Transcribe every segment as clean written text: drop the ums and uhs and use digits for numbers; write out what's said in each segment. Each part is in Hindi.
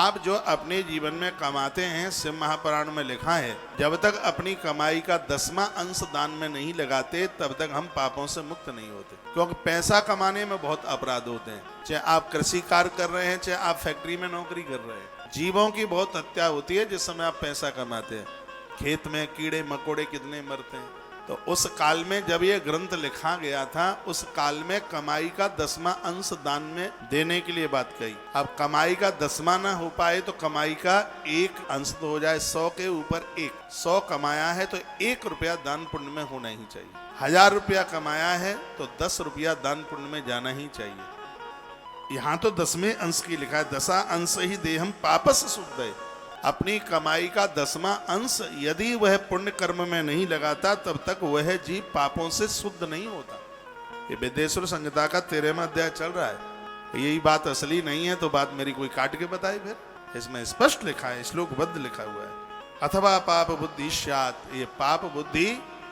आप जो अपने जीवन में कमाते हैं, शिव महापुराण में लिखा है, जब तक अपनी कमाई का 10वां अंश दान में नहीं लगाते तब तक हम पापों से मुक्त नहीं होते। क्योंकि पैसा कमाने में बहुत अपराध होते हैं। चाहे आप कृषि कार्य कर रहे हैं, चाहे आप फैक्ट्री में नौकरी कर रहे हैं, जीवों की बहुत हत्या होती है जिस समय आप पैसा कमाते हैं। खेत में कीड़े मकोड़े कितने मरते हैं। तो उस काल में जब ये ग्रंथ लिखा गया था, उस काल में कमाई का 10वां अंश दान में देने के लिए बात कही। अब कमाई का 10वां ना हो पाए तो कमाई का 1 अंश तो हो जाए, 100 के ऊपर 1। 100 कमाया है तो 1 रुपया दान पुण्य में होना ही चाहिए। 1000 रुपया कमाया है तो 10 रुपया दान पुण्य में जाना ही चाहिए। यहाँ तो 10वें अंश की लिखा है, 10 अंश ही देहम पापस शुद्ध है। अपनी कमाई का 10वां अंश यदि वह पुण्य कर्म में नहीं लगाता तब तक वह जीव पापों से शुद्ध नहीं होता। ये वेदेश्वर संहिता का 13वां अध्याय चल रहा है। यही बात असली नहीं है तो बात मेरी कोई काट के बताए फिर? इसमें स्पष्ट लिखा है, श्लोकबद्ध लिखा हुआ है, अथवा पाप बुद्धि स्यात्, ये पाप बुद्धि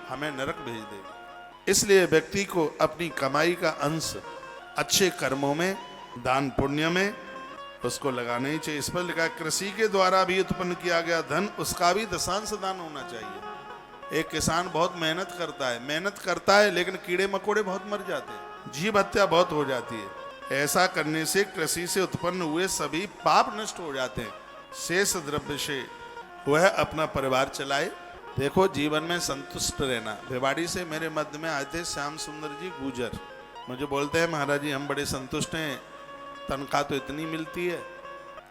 हमें नरक भेज देगी। इसलिए व्यक्ति को अपनी कमाई का अंश अच्छे कर्मों में, दान पुण्य में उसको लगाना ही चाहिए। इस पर लिखा, कृषि के द्वारा भी उत्पन्न किया गया धन उसका भी दशांश दान होना चाहिए। एक किसान बहुत मेहनत करता है लेकिन कीड़े मकोड़े बहुत मर जाते हैं, जीव हत्या बहुत हो जाती है। ऐसा करने से कृषि से उत्पन्न हुए सभी पाप नष्ट हो जाते हैं। शेष द्रव्य से वह अपना परिवार चलाए। देखो, जीवन में संतुष्ट रहना। भिवाड़ी से मेरे मध्य में आए थे श्याम सुंदर जी गुजर। मुझे बोलते हैं, महाराज जी हम बड़े संतुष्ट हैं, तनख्वाह तो इतनी मिलती है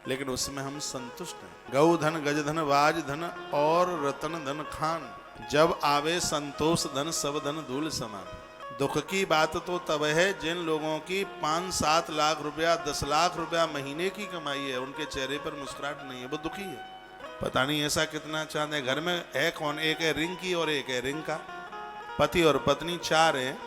लेकिन उसमें हम संतुष्ट हैं। गौ धन, गज धन, वाज धन और रतन धन खान, जब आवे संतोष धन सब धन धूल समान। दुख की बात तो तब है जिन लोगों की 5-7 लाख रुपया, 10 लाख रुपया महीने की कमाई है, उनके चेहरे पर मुस्कुराहट नहीं है, वो दुखी है। पता नहीं ऐसा कितना चांद है। घर में है कौन? एक है रिंग की और एक है रिंग का। पति और पत्नी 4 हैं।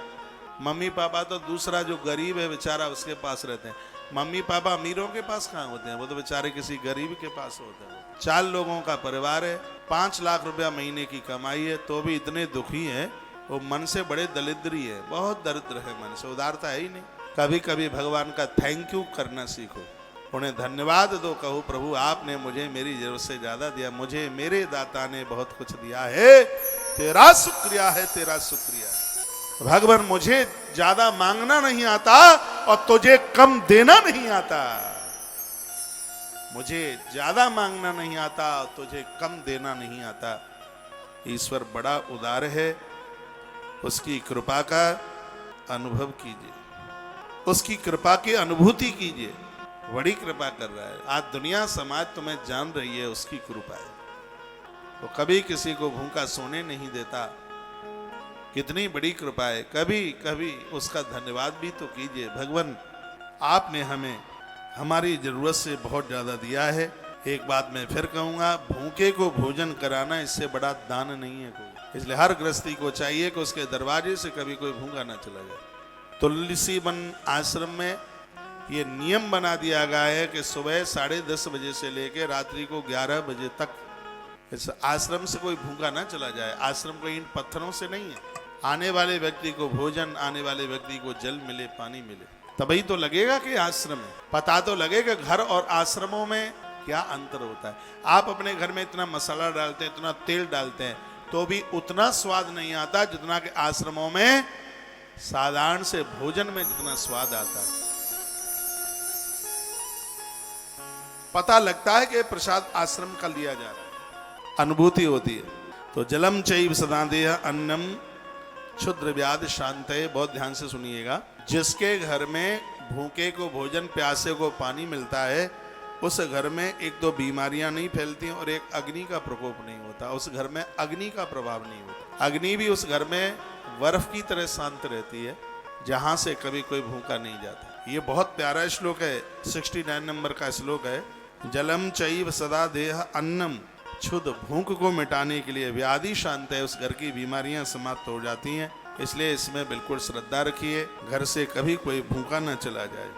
मम्मी पापा तो दूसरा जो गरीब है बेचारा उसके पास रहते हैं। मम्मी पापा अमीरों के पास कहाँ होते हैं, वो तो बेचारे किसी गरीब के पास होते हैं। 4 लोगों का परिवार है, 5 लाख रुपया महीने की कमाई है, तो भी इतने दुखी हैं। वो मन से बड़े दरिद्री है, बहुत दरिद्र है मन से, उदारता है ही नहीं। कभी कभी भगवान का थैंक यू करना सीखो, उन्हें धन्यवाद दो। कहो, प्रभु आपने मुझे मेरी जरूरत से ज्यादा दिया, मुझे मेरे दाता ने बहुत कुछ दिया है, तेरा शुक्रिया है, तेरा शुक्रिया है। भगवान मुझे ज्यादा मांगना नहीं आता और तुझे कम देना नहीं आता। मुझे ज्यादा मांगना नहीं आता और तुझे कम देना नहीं आता। ईश्वर बड़ा उदार है, उसकी कृपा का अनुभव कीजिए, उसकी कृपा की अनुभूति कीजिए। बड़ी कृपा कर रहा है। आज दुनिया समाज तुम्हें जान रही है, उसकी कृपा है। वो कभी किसी को भूखा सोने नहीं देता, कितनी बड़ी कृपा है। कभी कभी उसका धन्यवाद भी तो कीजिए। भगवान आपने हमें हमारी जरूरत से बहुत ज्यादा दिया है। एक बात मैं फिर कहूंगा, भूखे को भोजन कराना इससे बड़ा दान नहीं है कोई। इसलिए हर गृहस्थी को चाहिए कि उसके दरवाजे से कभी कोई भूखा ना चला जाए। तुलसी वन आश्रम में ये नियम बना दिया गया है कि सुबह 10:30 बजे से लेकर रात्रि को 11 बजे तक इस आश्रम से कोई भूखा ना चला जाए। आश्रम कोई इन पत्थरों से नहीं है। आने वाले व्यक्ति को भोजन, आने वाले व्यक्ति को जल मिले, पानी मिले, तभी तो लगेगा कि आश्रम है। पता तो लगेगा घर और आश्रमों में क्या अंतर होता है। आप अपने घर में इतना मसाला डालते हैं, इतना तेल डालते हैं, तो भी उतना स्वाद नहीं आता जितना कि आश्रमों में साधारण से भोजन में जितना स्वाद आता है। पता लगता है कि प्रसाद आश्रम का लिया जा रहा है, अनुभूति होती है। तो जलम चैव सदा देह अन्नम क्षुद्र व्याधि शांतये, बहुत ध्यान से सुनिएगा। जिसके घर में भूखे को भोजन, प्यासे को पानी मिलता है, उस घर में एक तो बीमारियां नहीं फैलती और एक अग्नि का प्रकोप नहीं होता। उस घर में अग्नि का प्रभाव नहीं होता। अग्नि भी उस घर में बर्फ की तरह शांत रहती है, जहां से कभी कोई भूखा नहीं जाता। ये बहुत प्यारा श्लोक है, 69 नंबर का श्लोक है। जलम चैव सदा देह अन्नम, क्षुद्र भूख को मिटाने के लिए व्याधि शांत है, उस घर की बीमारियां समाप्त हो जाती हैं। इसलिए इसमें बिल्कुल श्रद्धा रखिए, घर से कभी कोई भूखा न चला जाए।